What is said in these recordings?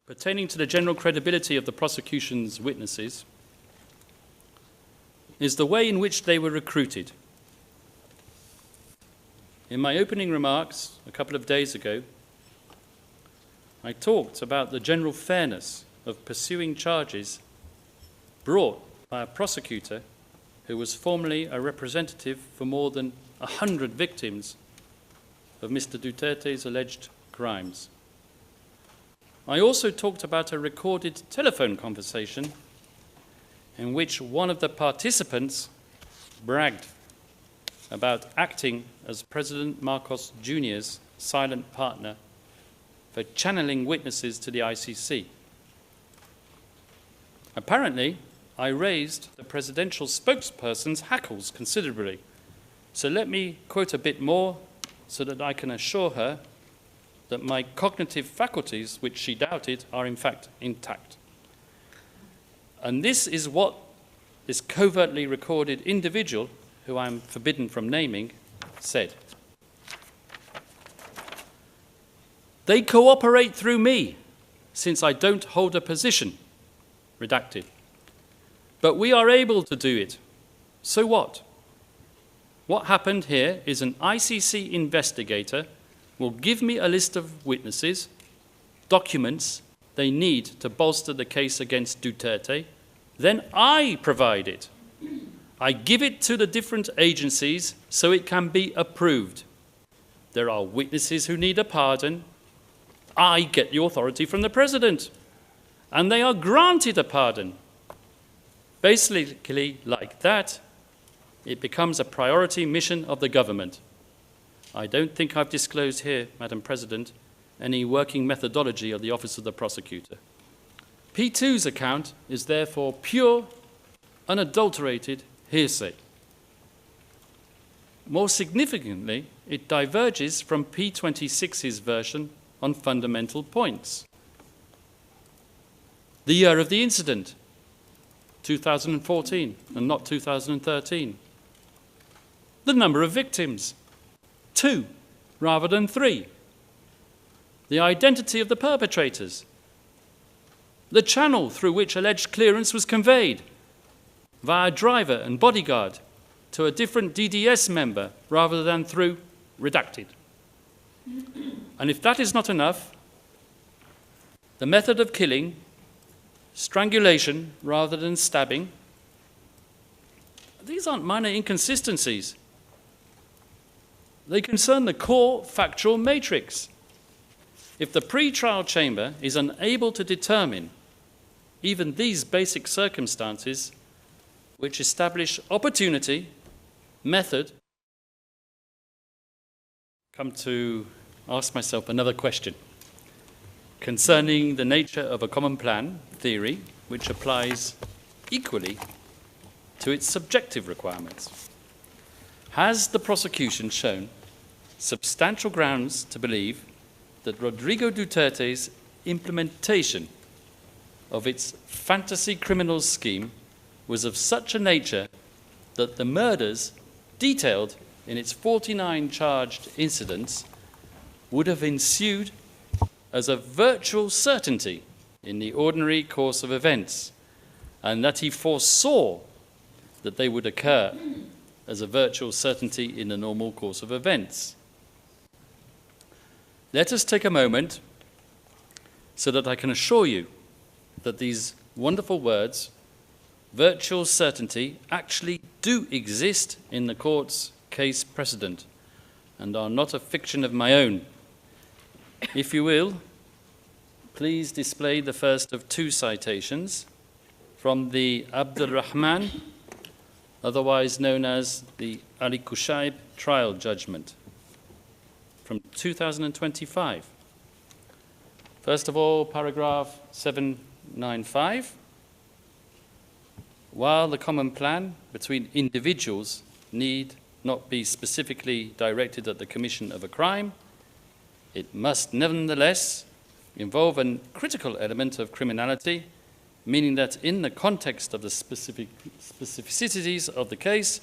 pertaining to the general credibility of the prosecution's witnesses is the way in which they were recruited. In my opening remarks a couple of days ago, I talked about the general fairness of pursuing charges brought by a prosecutor who was formerly a representative for more than 100 victims of Mr. Duterte's alleged crimes. I also talked about a recorded telephone conversation in which one of the participants bragged about acting as President Marcos Jr.'s silent partner for channeling witnesses to the ICC. Apparently, I raised the presidential spokesperson's hackles considerably. So let me quote a bit more so that I can assure her that my cognitive faculties, which she doubted, are in fact intact. And this is what this covertly recorded individual, who I'm forbidden from naming, said. "They cooperate through me, since I don't hold a position," redacted. "But we are able to do it. So what? What happened here is an ICC investigator will give me a list of witnesses, documents they need to bolster the case against Duterte. Then I provide it. I give it to the different agencies so it can be approved. There are witnesses who need a pardon. I get the authority from the president, and they are granted a pardon. Basically, like that, it becomes a priority mission of the government. I don't think I've disclosed here, Madam President, any working methodology of the Office of the Prosecutor. P2's account is therefore pure, unadulterated hearsay. More significantly, it diverges from P26's version on fundamental points. The year of the incident, 2014 and not 2013. The number of victims, 2 rather than 3. The identity of the perpetrators. The channel through which alleged clearance was conveyed, via driver and bodyguard, to a different DDS member rather than through redacted. And if that is not enough, the method of killing, strangulation rather than stabbing. These aren't minor inconsistencies. They concern the core factual matrix. If the pre-trial chamber is unable to determine even these basic circumstances which establish opportunity, method, come to ask myself another question concerning the nature of a common plan theory which applies equally to its subjective requirements. Has the prosecution shown substantial grounds to believe that Rodrigo Duterte's implementation of its fantasy criminal scheme was of such a nature that the murders detailed in its 49 charged incidents would have ensued as a virtual certainty in the ordinary course of events, and that he foresaw that they would occur as a virtual certainty in the normal course of events? Let us take a moment so that I can assure you that these wonderful words, virtual certainty, actually do exist in the court's case precedent and are not a fiction of my own. If you will, please display the first of 2 citations from the Abdul Rahman, otherwise known as the Ali Kushaib trial judgment from 2025. First of all, paragraph 795. While the common plan between individuals need not be specifically directed at the commission of a crime, it must nevertheless involve a critical element of criminality, meaning that in the context of the specificities of the case,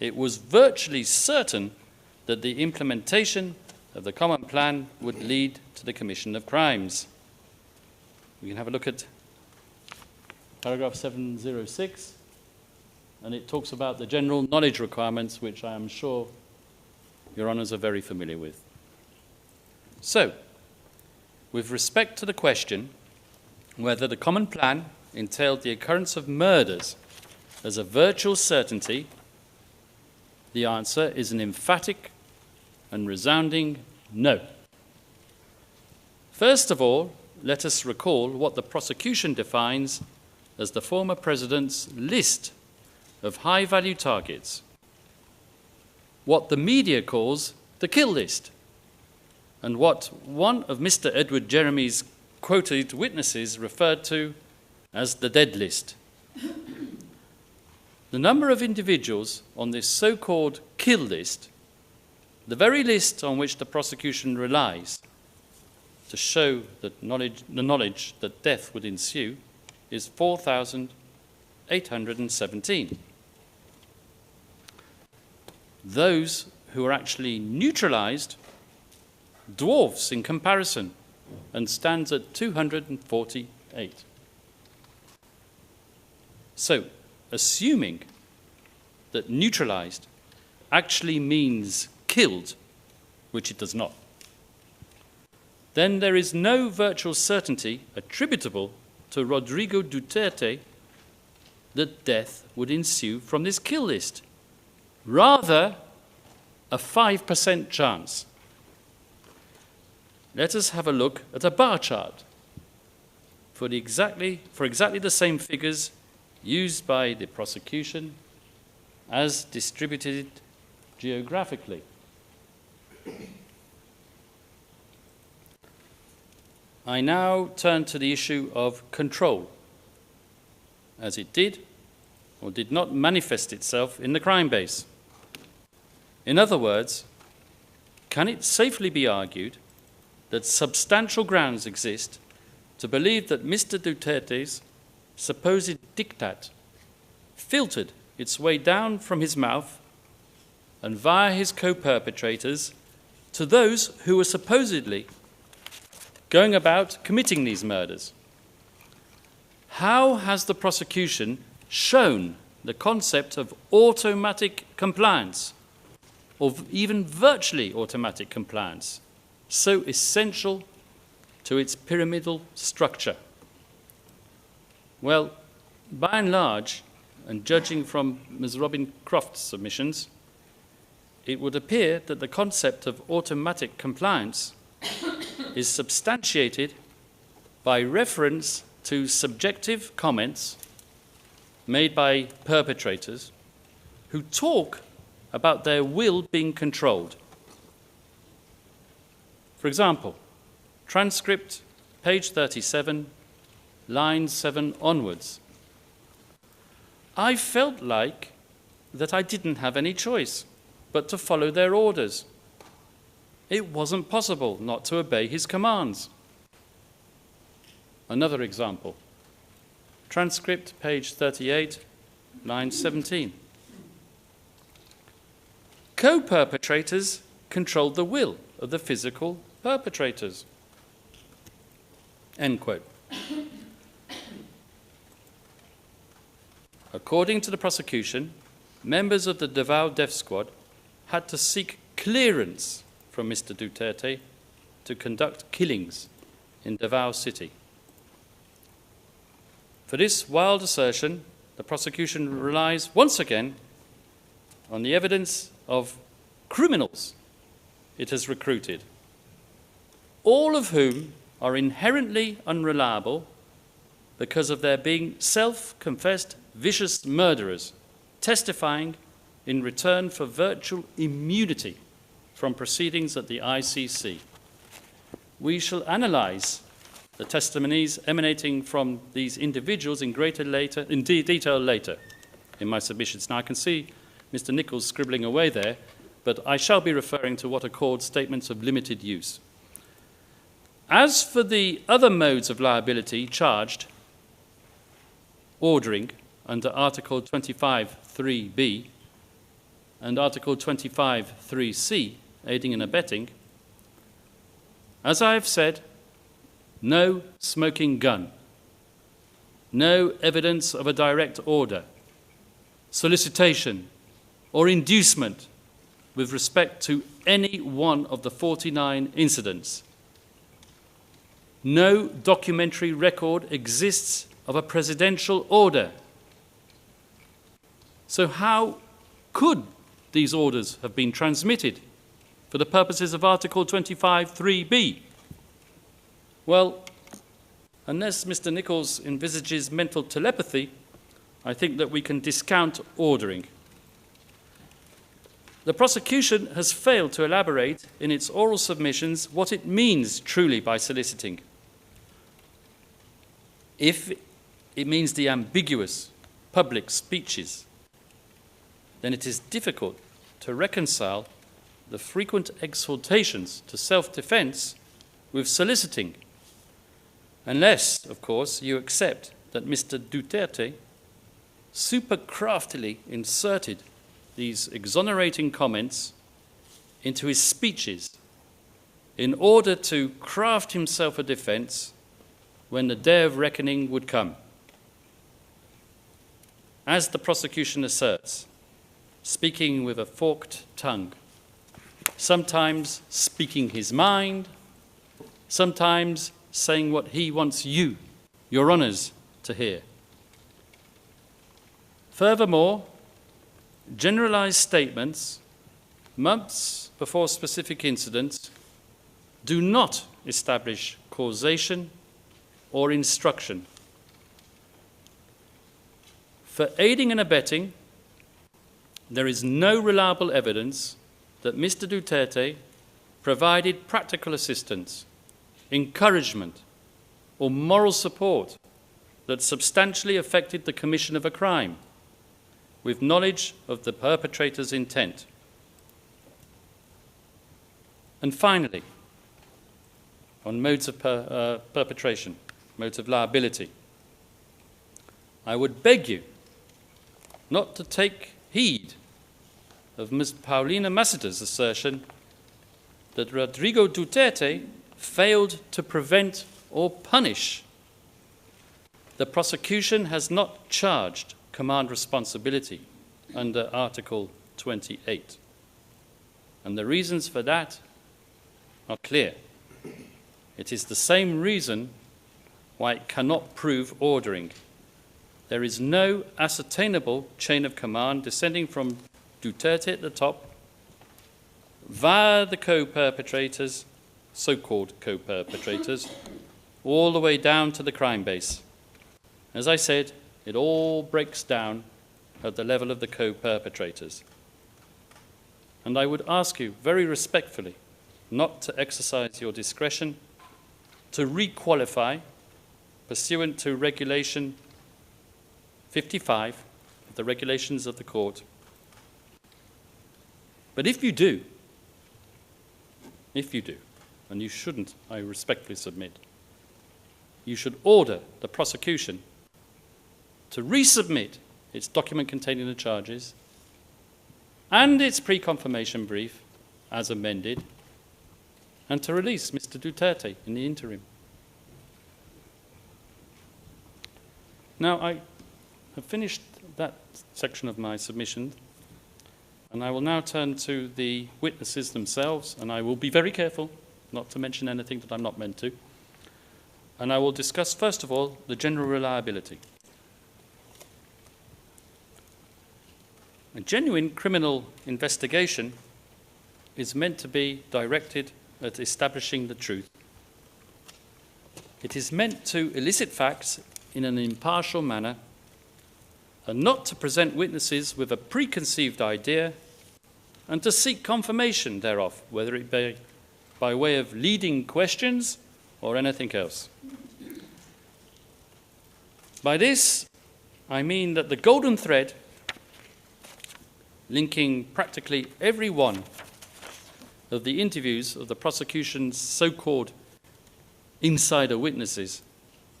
it was virtually certain that the implementation of the common plan would lead to the commission of crimes. We can have a look at paragraph 706, and it talks about the general knowledge requirements, which I am sure Your Honours are very familiar with. So, with respect to the question whether the common plan entailed the occurrence of murders as a virtual certainty, the answer is an emphatic and resounding no. First of all, let us recall what the prosecution defines as the former president's list of high-value targets, what the media calls the kill list, and what one of Mr. Edward Jeremy's quoted witnesses referred to as the dead list. The number of individuals on this so-called kill list, the very list on which the prosecution relies to show that the knowledge that death would ensue, is 4,817. Those who are actually neutralized dwarfs in comparison and stands at 248. So, assuming that neutralized actually means killed, which it does not, then there is no virtual certainty attributable to Rodrigo Duterte that death would ensue from this kill list. Rather, a 5% chance. Let us have a look at a bar chart for exactly the same figures used by the prosecution as distributed geographically. I now turn to the issue of control, as it did or did not manifest itself in the crime base. In other words, can it safely be argued that substantial grounds exist to believe that Mr. Duterte's supposed diktat filtered its way down from his mouth and via his co-perpetrators to those who were supposedly going about committing these murders? How has the prosecution shown the concept of automatic compliance, or even virtually automatic compliance, so essential to its pyramidal structure? Well, by and large, and judging from Ms. Robin Croft's submissions, it would appear that the concept of automatic compliance is substantiated by reference to subjective comments made by perpetrators who talk about their will being controlled. For example, transcript, page 37, line 7 onwards. I felt like that I didn't have any choice but to follow their orders. It wasn't possible not to obey his commands. Another example. Transcript, page 38, line 17. Co-perpetrators controlled the will of the physical perpetrators. End quote. According to the prosecution, members of the Davao Death Squad had to seek clearance from Mr. Duterte to conduct killings in Davao City. For this wild assertion, the prosecution relies once again on the evidence of criminals it has recruited, all of whom are inherently unreliable because of their being self-confessed vicious murderers, testifying in return for virtual immunity from proceedings at the ICC. We shall analyse the testimonies emanating from these individuals in detail later in my submissions. Now, I can see Mr. Nichols scribbling away there, but I shall be referring to what are called statements of limited use. As for the other modes of liability charged, ordering under Article 25(3)(b) and Article 25(3)(c), aiding and abetting, as I have said, no smoking gun, no evidence of a direct order, solicitation, or inducement with respect to any one of the 49 incidents. No documentary record exists of a presidential order. So how could these orders have been transmitted for the purposes of Article 25(3)(b)? Well, unless Mr. Nichols envisages mental telepathy, I think that we can discount ordering. The prosecution has failed to elaborate in its oral submissions what it means truly by soliciting. If it means the ambiguous public speeches, then it is difficult to reconcile the frequent exhortations to self-defense with soliciting, unless, of course, you accept that Mr. Duterte super craftily inserted these exonerating comments into his speeches in order to craft himself a defense when the day of reckoning would come. As the prosecution asserts, speaking with a forked tongue, sometimes speaking his mind, sometimes saying what he wants you, your honours, to hear. Furthermore, generalized statements, months before specific incidents, do not establish causation or instruction. For aiding and abetting, there is no reliable evidence that Mr. Duterte provided practical assistance, encouragement, or moral support that substantially affected the commission of a crime, with knowledge of the perpetrator's intent. And finally, on modes of perpetration, modes of liability, I would beg you not to take heed of Ms. Paulina Masseter's assertion that Rodrigo Duterte failed to prevent or punish. The prosecution has not charged command responsibility under Article 28. And the reasons for that are clear. It is the same reason why it cannot prove ordering. There is no ascertainable chain of command descending from Duterte at the top via the co-perpetrators, so-called co-perpetrators, all the way down to the crime base. As I said, it all breaks down at the level of the co-perpetrators. And I would ask you very respectfully not to exercise your discretion to requalify pursuant to Regulation 55 of the regulations of the court. But if you do, and you shouldn't, I respectfully submit, you should order the prosecution to resubmit its document containing the charges and its pre-confirmation brief as amended, and to release Mr. Duterte in the interim. Now, I have finished that section of my submission, and I will now turn to the witnesses themselves, and I will be very careful not to mention anything that I'm not meant to. And I will discuss, first of all, the general reliability. A genuine criminal investigation is meant to be directed at establishing the truth. It is meant to elicit facts in an impartial manner and not to present witnesses with a preconceived idea and to seek confirmation thereof, whether it be by way of leading questions or anything else. By this, I mean that the golden thread linking practically every one of the interviews of the prosecution's so-called insider witnesses,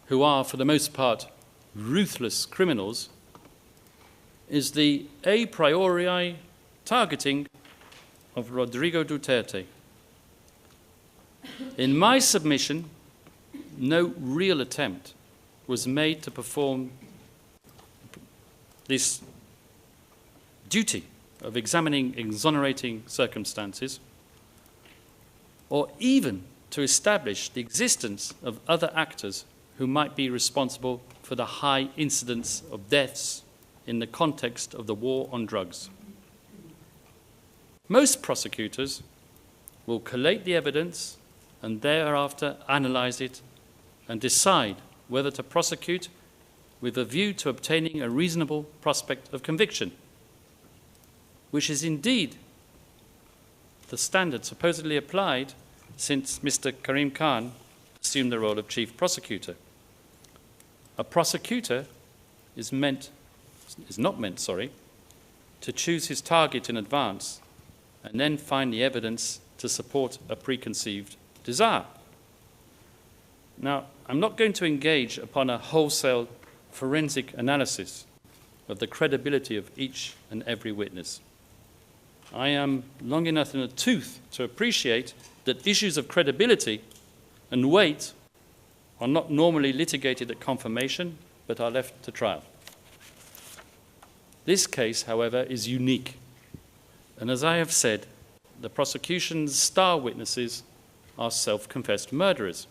who are, for the most part, ruthless criminals, is the a priori targeting of Rodrigo Duterte. In my submission, no real attempt was made to perform this duty of examining exonerating circumstances, or even to establish the existence of other actors who might be responsible for the high incidence of deaths in the context of the war on drugs. Most prosecutors will collate the evidence and thereafter analyze it and decide whether to prosecute with a view to obtaining a reasonable prospect of conviction, which is indeed the standard supposedly applied since Mr. Karim Khan assumed the role of chief prosecutor. A prosecutor is not meant to choose his target in advance and then find the evidence to support a preconceived desire. Now, I'm not going to engage upon a wholesale forensic analysis of the credibility of each and every witness. I am long enough in the tooth to appreciate that issues of credibility and weight are not normally litigated at confirmation, but are left to trial. This case, however, is unique. And as I have said, the prosecution's star witnesses are self-confessed murderers.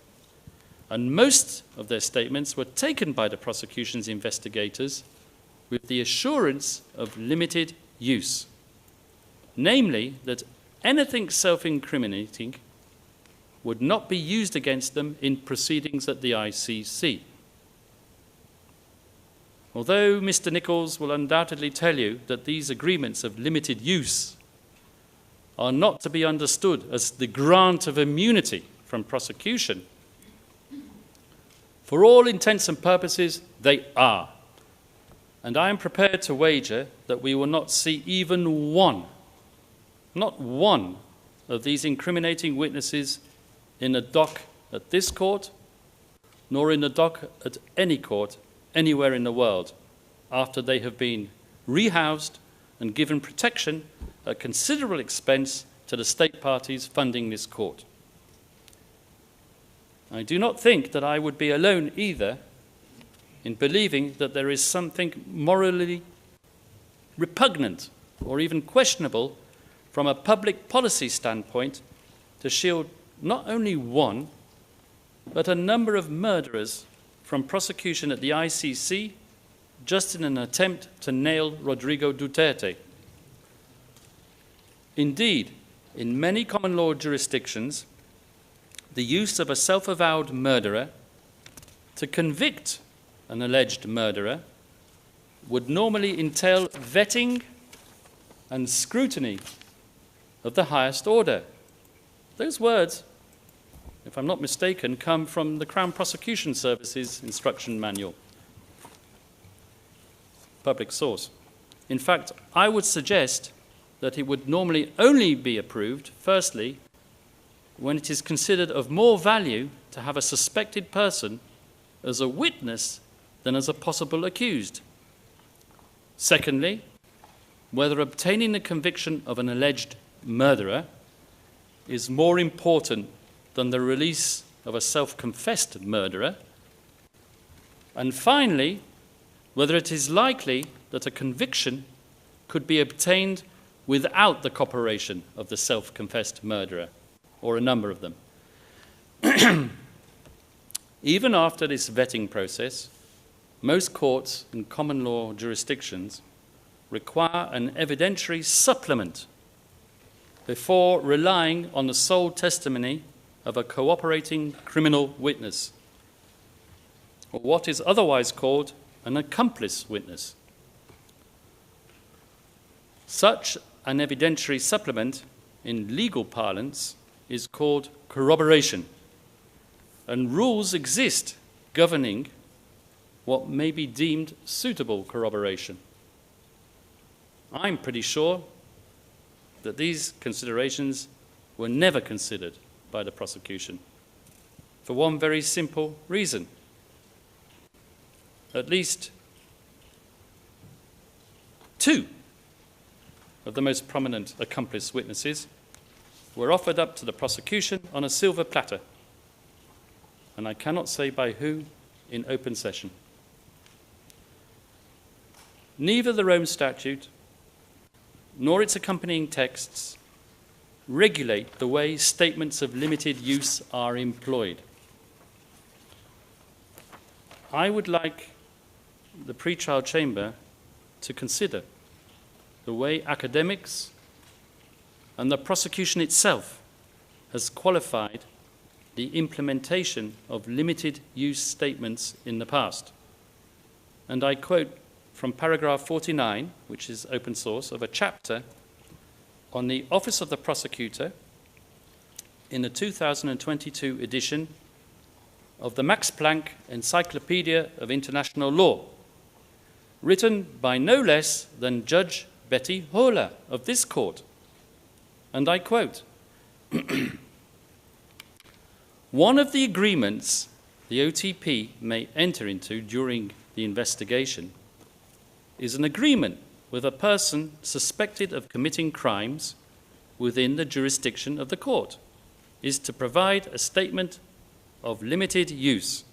And most of their statements were taken by the prosecution's investigators with the assurance of limited use, namely that anything self-incriminating would not be used against them in proceedings at the ICC. Although Mr. Nichols will undoubtedly tell you that these agreements of limited use are not to be understood as the grant of immunity from prosecution, for all intents and purposes, they are. And I am prepared to wager that we will not see even one, not one, of these incriminating witnesses in the dock at this court, nor in the dock at any court anywhere in the world, after they have been rehoused and given protection at considerable expense to the state parties funding this court. I do not think that I would be alone either in believing that there is something morally repugnant or even questionable from a public policy standpoint to shield not only one, but a number of murderers from prosecution at the ICC just in an attempt to nail Rodrigo Duterte. Indeed, in many common law jurisdictions, the use of a self-avowed murderer to convict an alleged murderer would normally entail vetting and scrutiny of the highest order. Those words, if I'm not mistaken, come from the Crown Prosecution Service's instruction manual. Public source. In fact, I would suggest that it would normally only be approved, firstly, when it is considered of more value to have a suspected person as a witness than as a possible accused. Secondly, whether obtaining the conviction of an alleged murderer is more important than the release of a self-confessed murderer. And finally, whether it is likely that a conviction could be obtained without the cooperation of the self-confessed murderer, or a number of them. Even after this vetting process, most courts in common law jurisdictions require an evidentiary supplement before relying on the sole testimony of a cooperating criminal witness, or what is otherwise called an accomplice witness. Such an evidentiary supplement in legal parlance is called corroboration, and rules exist governing what may be deemed suitable corroboration. I'm pretty sure that these considerations were never considered by the prosecution, for one very simple reason. At least two of the most prominent accomplice witnesses were offered up to the prosecution on a silver platter. and I cannot say by who in open session. Neither the Rome Statute nor its accompanying texts regulate the way statements of limited use are employed. I would like the pre-trial chamber to consider the way academics and the prosecution itself has qualified the implementation of limited use statements in the past. And I quote from paragraph 49, which is open source, of a chapter on the Office of the Prosecutor in the 2022 edition of the Max Planck Encyclopedia of International Law, written by no less than Judge Betty Hohler of this court. And I quote, "One of the agreements the OTP may enter into during the investigation is an agreement with a person suspected of committing crimes within the jurisdiction of the court, is to provide a statement of limited use.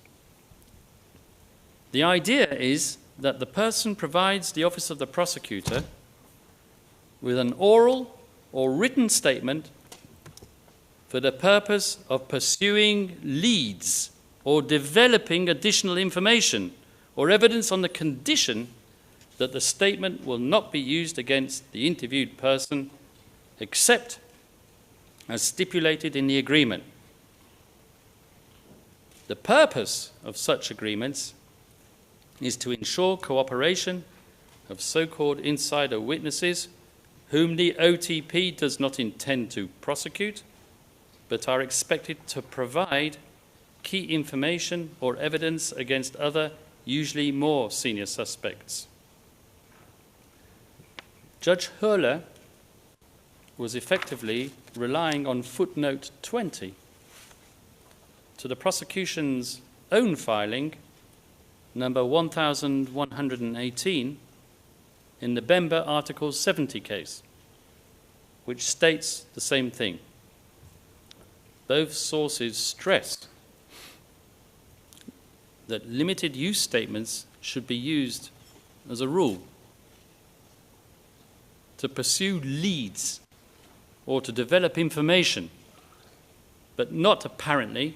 The idea is that the person provides the Office of the Prosecutor with an oral or written statement for the purpose of pursuing leads or developing additional information or evidence on the condition that the statement will not be used against the interviewed person except as stipulated in the agreement. The purpose of such agreements is to ensure cooperation of so-called insider witnesses whom the OTP does not intend to prosecute, but are expected to provide key information or evidence against other, usually more senior suspects." Judge Hohler was effectively relying on footnote 20 to the prosecution's own filing, number 1118, in the Bemba Article 70 case, which states the same thing. Both sources stress that limited use statements should be used as a rule to pursue leads or to develop information, but not apparently,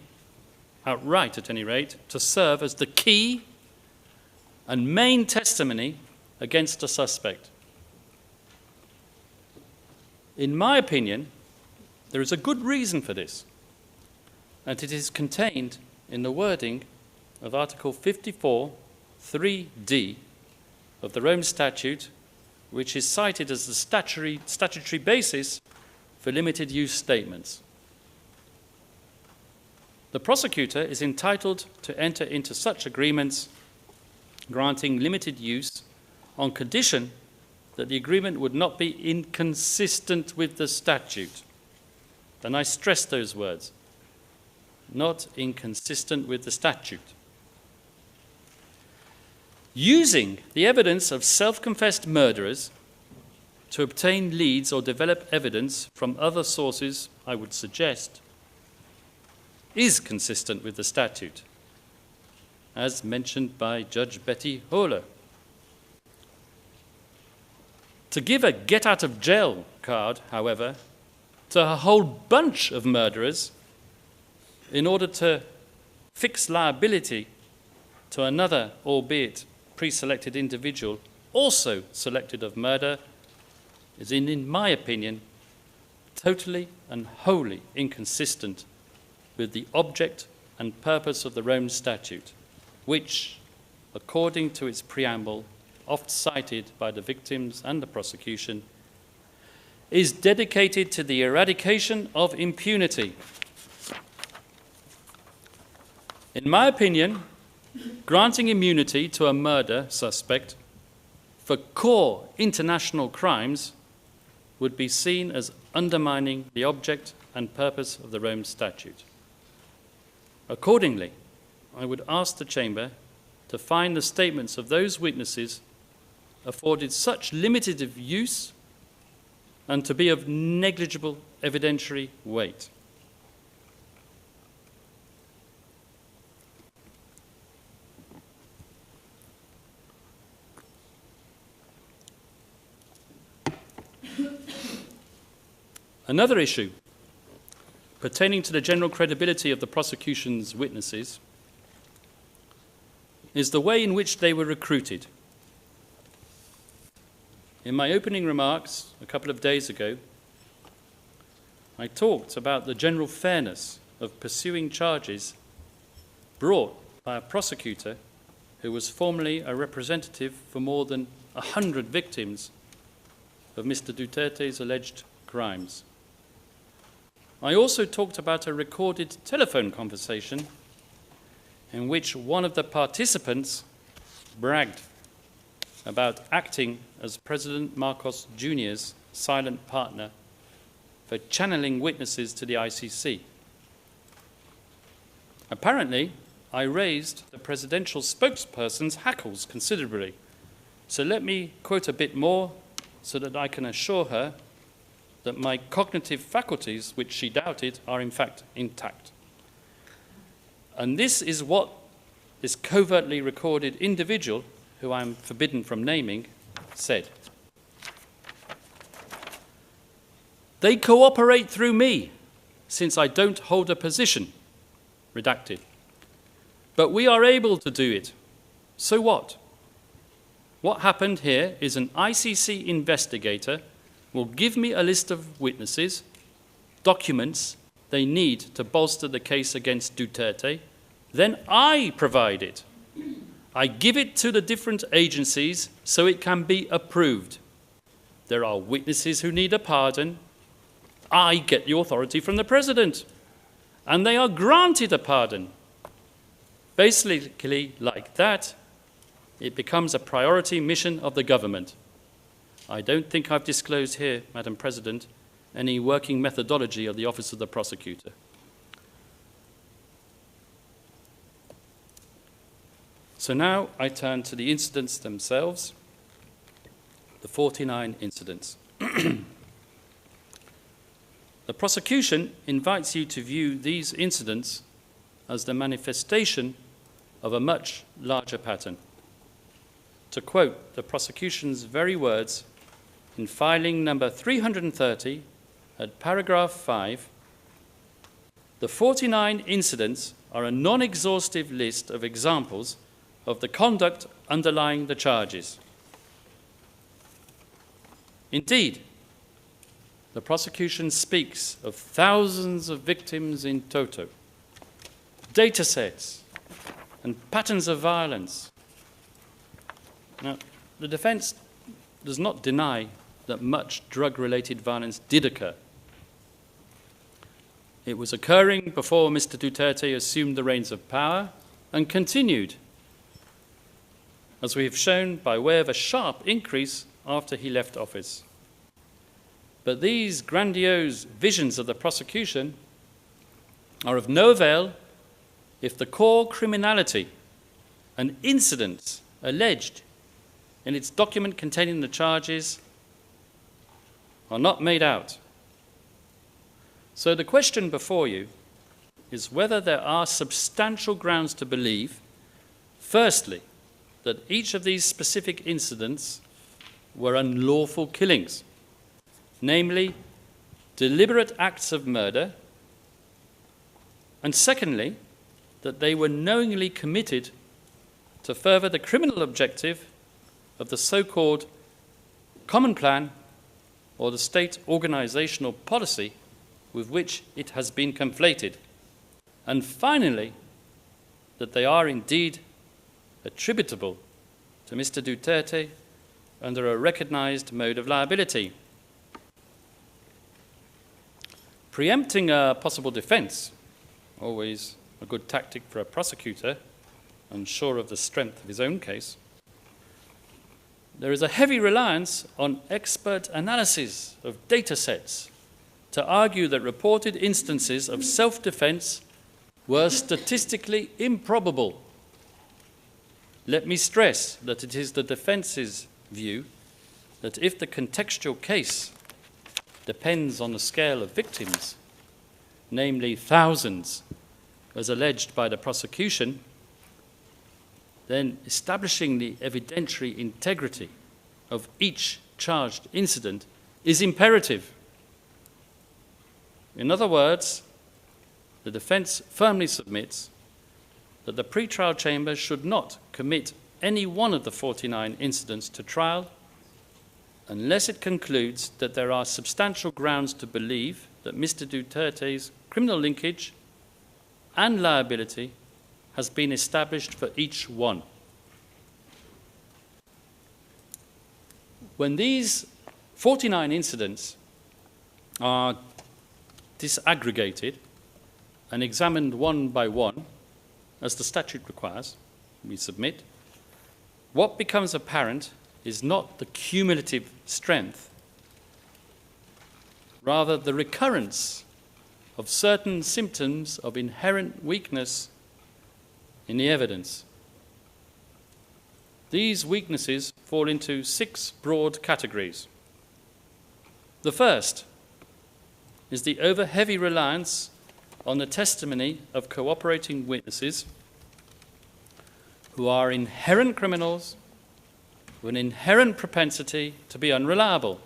outright at any rate, to serve as the key and main testimony against a suspect. In my opinion, there is a good reason for this, and it is contained in the wording of Article 54, 3D of the Rome Statute, which is cited as the statutory basis for limited use statements. The prosecutor is entitled to enter into such agreements granting limited use on condition that the agreement would not be inconsistent with the statute. And I stress those words, not inconsistent with the statute. Using the evidence of self-confessed murderers to obtain leads or develop evidence from other sources, I would suggest, is consistent with the statute, as mentioned by Judge Betty Hohler. To give a get-out-of-jail card, however, to a whole bunch of murderers in order to fix liability to another, albeit pre-selected individual, also selected of murder, is, in my opinion, totally and wholly inconsistent with the object and purpose of the Rome Statute, which, according to its preamble, oft cited by the victims and the prosecution, is dedicated to the eradication of impunity. In my opinion, granting immunity to a murder suspect for core international crimes would be seen as undermining the object and purpose of the Rome Statute. Accordingly, I would ask the Chamber to find the statements of those witnesses afforded such limited use and to be of negligible evidentiary weight. Another issue pertaining to the general credibility of the prosecution's witnesses is the way in which they were recruited. In my opening remarks a couple of days ago, I talked about the general fairness of pursuing charges brought by a prosecutor who was formerly a representative for more than 100 victims of Mr. Duterte's alleged crimes. I also talked about a recorded telephone conversation in which one of the participants bragged about acting as President Marcos Jr.'s silent partner for channeling witnesses to the ICC. Apparently, I raised the presidential spokesperson's hackles considerably. So let me quote a bit more so that I can assure her that my cognitive faculties, which she doubted, are in fact intact. And this is what this covertly recorded individual, who I am forbidden from naming, said. "They cooperate through me, since I don't hold a position," redacted. "But we are able to do it. So what? What happened here is an ICC investigator will give me a list of witnesses, documents they need to bolster the case against Duterte. Then I provide it. I give it to the different agencies so it can be approved. There are witnesses who need a pardon. I get the authority from the president, and they are granted a pardon. Basically, like that, it becomes a priority mission of the government. I don't think I've disclosed here, Madam President, any working methodology of the Office of the Prosecutor. So now I turn to the incidents themselves, the 49 incidents. The prosecution invites you to view these incidents as the manifestation of a much larger pattern. To quote the prosecution's very words in filing number 330 at paragraph 5, the 49 incidents are a non-exhaustive list of examples of the conduct underlying the charges. Indeed, the prosecution speaks of thousands of victims in toto, data sets, and patterns of violence. Now, the defense does not deny that much drug-related violence did occur. It was occurring before Mr. Duterte assumed the reins of power and continued, as we have shown, by way of a sharp increase after he left office. But these grandiose visions of the prosecution are of no avail if the core criminality and incidents alleged in its document containing the charges are not made out. So the question before you is whether there are substantial grounds to believe, firstly, that each of these specific incidents were unlawful killings, namely deliberate acts of murder, and secondly, that they were knowingly committed to further the criminal objective of the so-called common plan or the state organizational policy with which it has been conflated, and finally, that they are indeed attributable to Mr. Duterte under a recognized mode of liability. Preempting a possible defense, always a good tactic for a prosecutor, unsure of the strength of his own case, there is a heavy reliance on expert analysis of data sets to argue that reported instances of self-defense were statistically improbable. Let me stress that it is the defense's view that if the contextual case depends on the scale of victims, namely thousands, as alleged by the prosecution, then establishing the evidentiary integrity of each charged incident is imperative. In other words, the defence firmly submits that the pre-trial chamber should not commit any one of the 49 incidents to trial unless it concludes that there are substantial grounds to believe that Mr. Duterte's criminal linkage and liability has been established for each one. When these 49 incidents are disaggregated and examined one by one, as the statute requires, we submit, what becomes apparent is not the cumulative strength, rather the recurrence of certain symptoms of inherent weakness in the evidence. These weaknesses fall into 6 broad categories. The first is the over-heavy reliance on the testimony of cooperating witnesses who are inherent criminals with an inherent propensity to be unreliable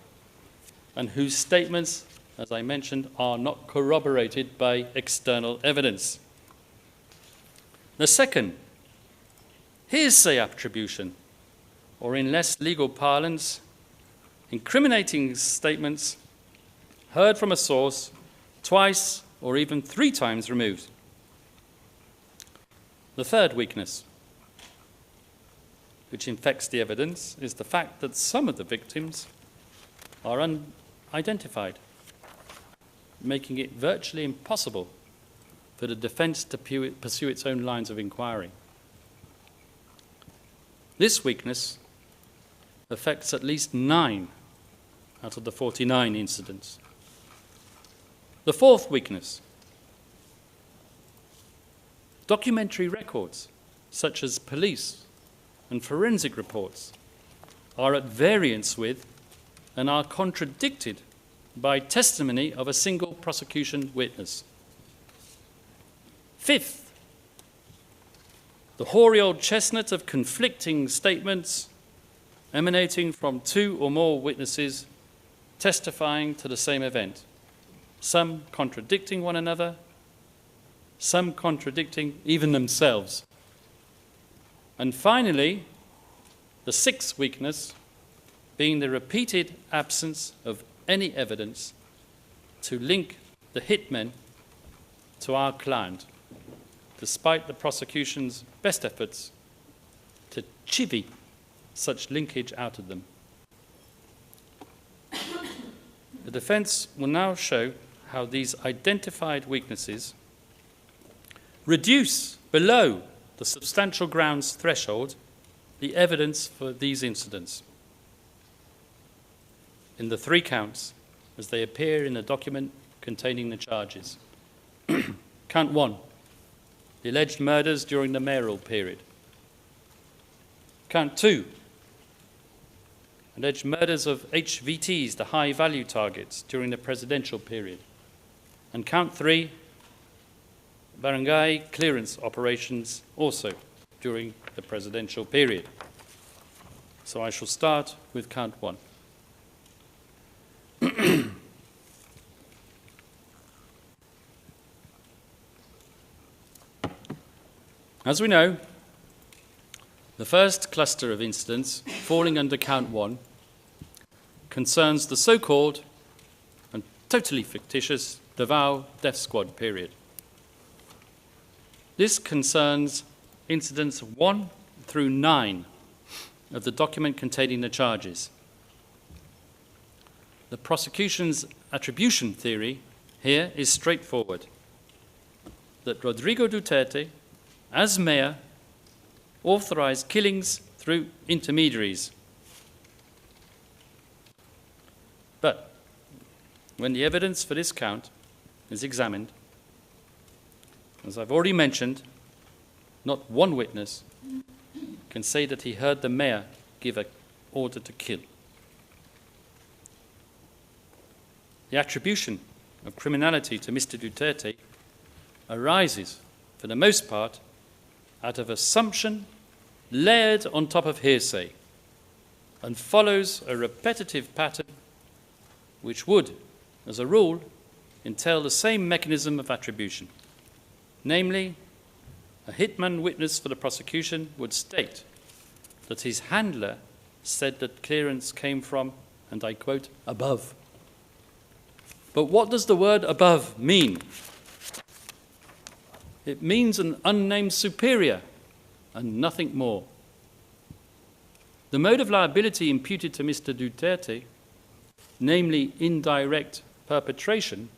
and whose statements, as I mentioned, are not corroborated by external evidence. The second, hearsay attribution, or in less legal parlance, incriminating statements heard from a source twice or even 3 times removed. The third weakness, which infects the evidence, is the fact that some of the victims are unidentified, making it virtually impossible for the defence to pursue its own lines of inquiry. This weakness affects at least 9 out of the 49 incidents. The fourth weakness, documentary records, such as police and forensic reports, are at variance with and are contradicted by testimony of a single prosecution witness. Fifth, the hoary old chestnut of conflicting statements emanating from 2 or more witnesses testifying to the same event, some contradicting one another, some contradicting even themselves. And finally, the 6th weakness being the repeated absence of any evidence to link the hitmen to our client, despite the prosecution's best efforts to chivvy such linkage out of them. The defence will now show how these identified weaknesses reduce below the substantial grounds threshold the evidence for these incidents in the 3 counts as they appear in the document containing the charges. Count 1, the alleged murders during the mayoral period. Count 2, alleged murders of HVTs, the high-value targets, during the presidential period. And count 3, barangay clearance operations also during the presidential period. So I shall start with count 1. As we know, the first cluster of incidents falling under count 1 concerns the so-called and totally fictitious Davao Death Squad period. This concerns incidents 1 through 9 of the document containing the charges. The prosecution's attribution theory here is straightforward, that Rodrigo Duterte, as mayor, authorized killings through intermediaries. But when the evidence for this count is examined, as I've already mentioned, not one witness can say that he heard the mayor give an order to kill. The attribution of criminality to Mr. Duterte arises, for the most part, out of assumption layered on top of hearsay and follows a repetitive pattern which would, as a rule, entail the same mechanism of attribution. Namely, a hitman witness for the prosecution would state that his handler said that clearance came from, and I quote, above. But what does the word above mean? It means an unnamed superior and nothing more. The mode of liability imputed to Mr. Duterte, namely indirect perpetration,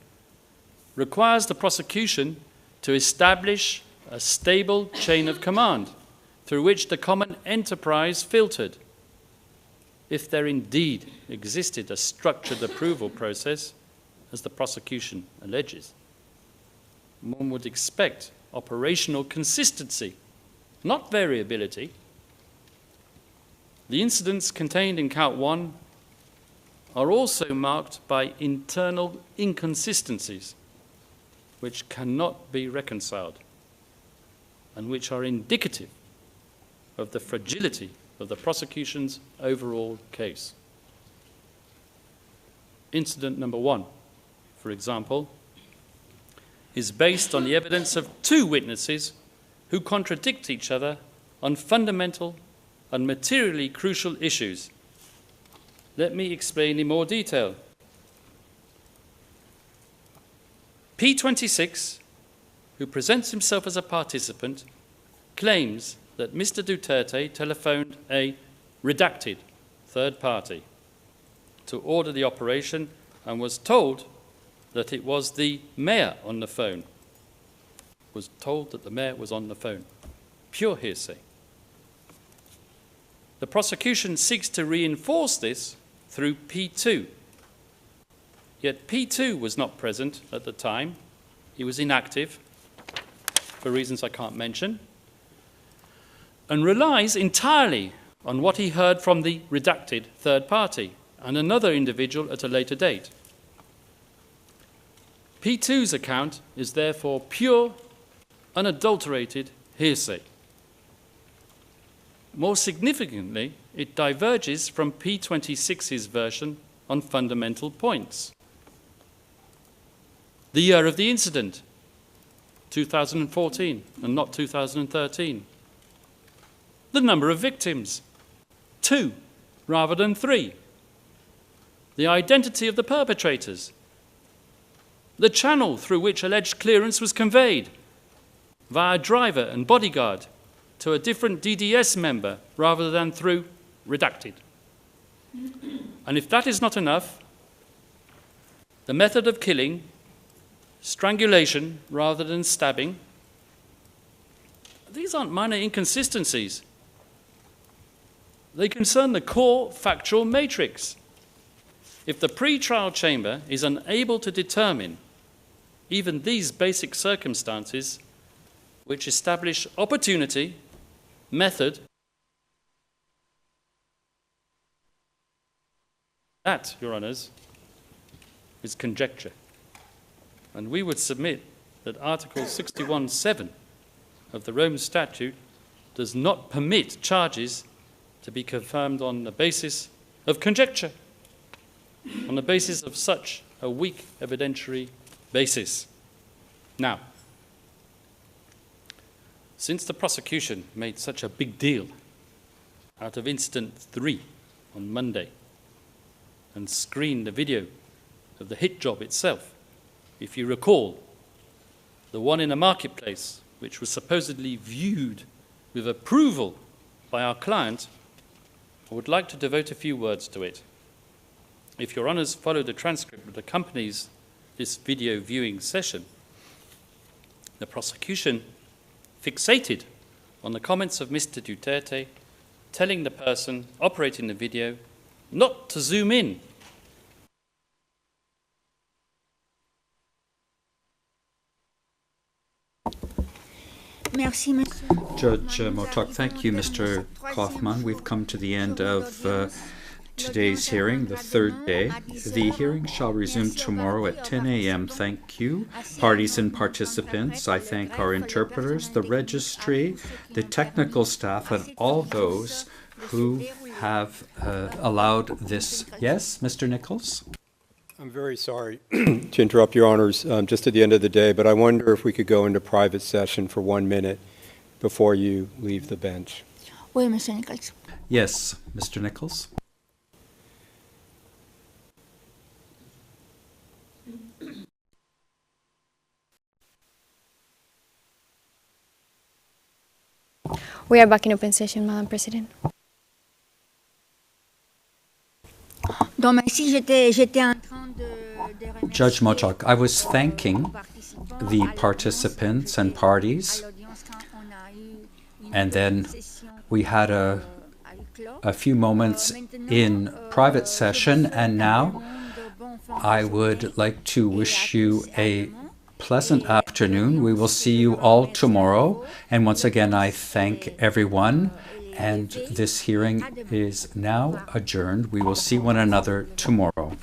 requires the prosecution to establish a stable chain of command through which the common enterprise filtered. If there indeed existed a structured approval process, as the prosecution alleges, one would expect operational consistency, not variability. The incidents contained in Count 1 are also marked by internal inconsistencies which cannot be reconciled and which are indicative of the fragility of the prosecution's overall case. Incident number 1, for example, is based on the evidence of 2 witnesses who contradict each other on fundamental and materially crucial issues. Let me explain in more detail. P26, who presents himself as a participant, claims that Mr. Duterte telephoned a redacted third party to order the operation and was told that it was the mayor on the phone. Was told that the mayor was on the phone. Pure hearsay. The prosecution seeks to reinforce this through P2. Yet P2 was not present at the time. He was inactive, for reasons I can't mention, and relies entirely on what he heard from the redacted third party and another individual at a later date. P2's account is therefore pure, unadulterated hearsay. More significantly, it diverges from P26's version on fundamental points. The year of the incident, 2014 and not 2013. The number of victims, 2 rather than 3. The identity of the perpetrators. The channel through which alleged clearance was conveyed, via driver and bodyguard, to a different DDS member rather than through redacted. And if that is not enough, the method of killing, strangulation rather than stabbing, these aren't minor inconsistencies. They concern the core factual matrix. If the pre-trial chamber is unable to determine even these basic circumstances which establish opportunity, method, that, Your Honours, is conjecture. And we would submit that Article 61(7) of the Rome Statute does not permit charges to be confirmed on the basis of conjecture, on the basis of such a weak evidentiary basis. Now, since the prosecution made such a big deal out of Incident 3 on Monday and screened the video of the hit job itself, if you recall, the one in the marketplace, which was supposedly viewed with approval by our client, I would like to devote a few words to it. If Your Honours follow the transcript that accompanies this video viewing session, the prosecution fixated on the comments of Mr. Duterte telling the person operating the video not to zoom in. Judge Motok, thank you, Mr. Kaufman. We've come to the end of today's hearing, the third day. The hearing shall resume tomorrow at 10 a.m. Thank you, parties and participants. I thank our interpreters, the registry, the technical staff, and all those who have allowed this. Yes, Mr. Nichols? I'm very sorry to interrupt, Your Honors, just at the end of the day, but I wonder if we could go into private session for 1 minute before you leave the bench. Oui, Mr. Nichols. Yes, Mr. Nichols. We are back in open session, Madam President. Donc, merci, j'étais en train de remercier Judge Motok, I was thanking the participants and parties, and then we had a few moments in private session, and now I would like to wish you a pleasant afternoon. We will see you all tomorrow, and once again I thank everyone, and this hearing is now adjourned. We will see one another tomorrow.